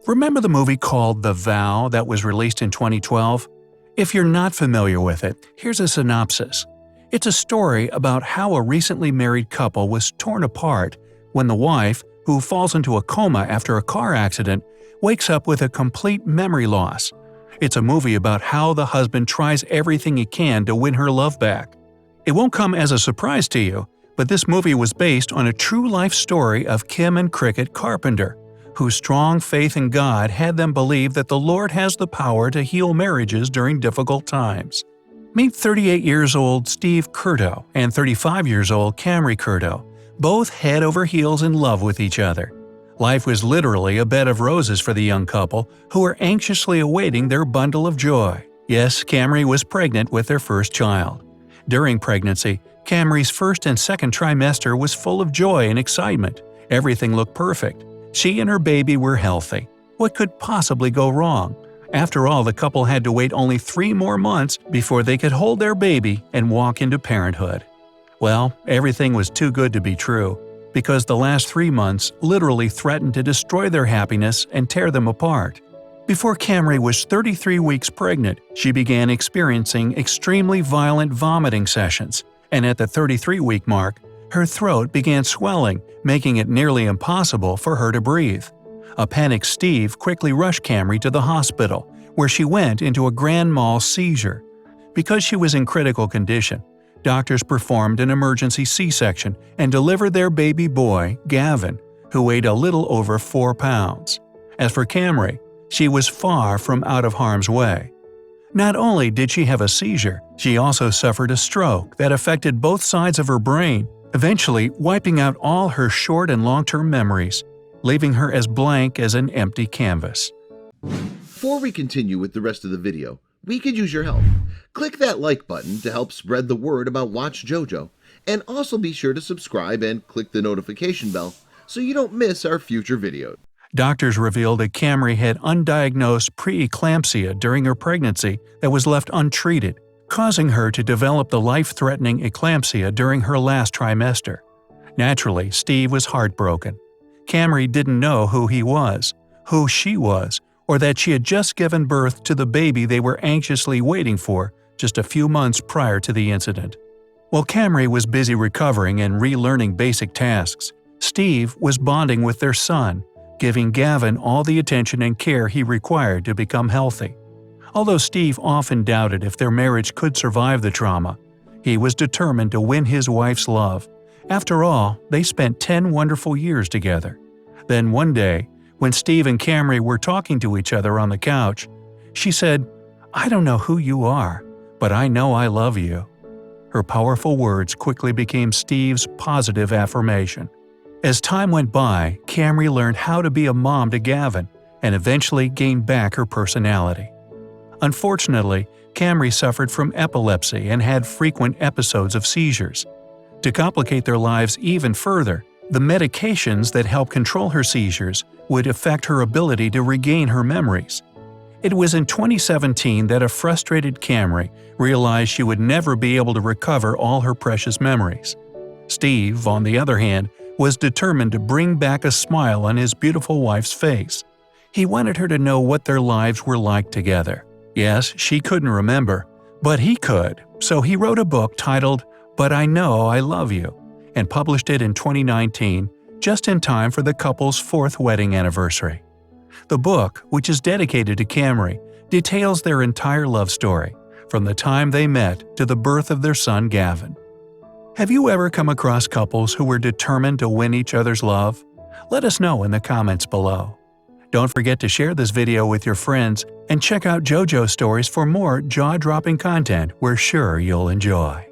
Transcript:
Remember the movie called The Vow that was released in 2012? If you're not familiar with it, here's a synopsis. It's a story about how a recently married couple was torn apart when the wife, who falls into a coma after a car accident, wakes up with a complete memory loss. It's a movie about how the husband tries everything he can to win her love back. It won't come as a surprise to you, but this movie was based on a true-life story of Kim and Krickitt Carpenter, whose strong faith in God had them believe that the Lord has the power to heal marriages during difficult times. Meet 38 years old Steve Curto and 35 years old Camry Curto, both head over heels in love with each other. Life was literally a bed of roses for the young couple, who were anxiously awaiting their bundle of joy. Yes, Camry was pregnant with their first child. During pregnancy, Camry's first and second trimester was full of joy and excitement. Everything looked perfect. She and her baby were healthy. What could possibly go wrong? After all, the couple had to wait only 3 more months before they could hold their baby and walk into parenthood. Well, everything was too good to be true, because the last 3 months literally threatened to destroy their happiness and tear them apart. Before Camry was 33 weeks pregnant, she began experiencing extremely violent vomiting sessions, and at the 33-week mark, her throat began swelling, making it nearly impossible for her to breathe. A panicked Steve quickly rushed Camry to the hospital, where she went into a grand mal seizure. Because she was in critical condition, doctors performed an emergency C-section and delivered their baby boy, Gavin, who weighed a little over 4 pounds. As for Camry, she was far from out of harm's way. Not only did she have a seizure, she also suffered a stroke that affected both sides of her brain, eventually wiping out all her short and long-term memories, leaving her as blank as an empty canvas. Before we continue with the rest of the video, we could use your help. Click that like button to help spread the word about Watchjojo, and also be sure to subscribe and click the notification bell so you don't miss our future videos. Doctors revealed that Camry had undiagnosed preeclampsia during her pregnancy that was left untreated, causing her to develop the life-threatening eclampsia during her last trimester. Naturally, Steve was heartbroken. Camry didn't know who he was, who she was, or that she had just given birth to the baby they were anxiously waiting for just a few months prior to the incident. While Camry was busy recovering and relearning basic tasks, Steve was bonding with their son, giving Gavin all the attention and care he required to become healthy. Although Steve often doubted if their marriage could survive the trauma, he was determined to win his wife's love. After all, they spent 10 wonderful years together. Then one day, when Steve and Camry were talking to each other on the couch, she said, "I don't know who you are, but I know I love you." Her powerful words quickly became Steve's positive affirmation. As time went by, Camry learned how to be a mom to Gavin and eventually gained back her personality. Unfortunately, Camry suffered from epilepsy and had frequent episodes of seizures. To complicate their lives even further, the medications that help control her seizures would affect her ability to regain her memories. It was in 2017 that a frustrated Camry realized she would never be able to recover all her precious memories. Steve, on the other hand, was determined to bring back a smile on his beautiful wife's face. He wanted her to know what their lives were like together. Yes, she couldn't remember, but he could, so he wrote a book titled "But I Know I Love You" and published it in 2019, just in time for the couple's 4th wedding anniversary. The book, which is dedicated to Camry, details their entire love story, from the time they met to the birth of their son Gavin. Have you ever come across couples who were determined to win each other's love? Let us know in the comments below. Don't forget to share this video with your friends and check out JoJo Stories for more jaw-dropping content we're sure you'll enjoy.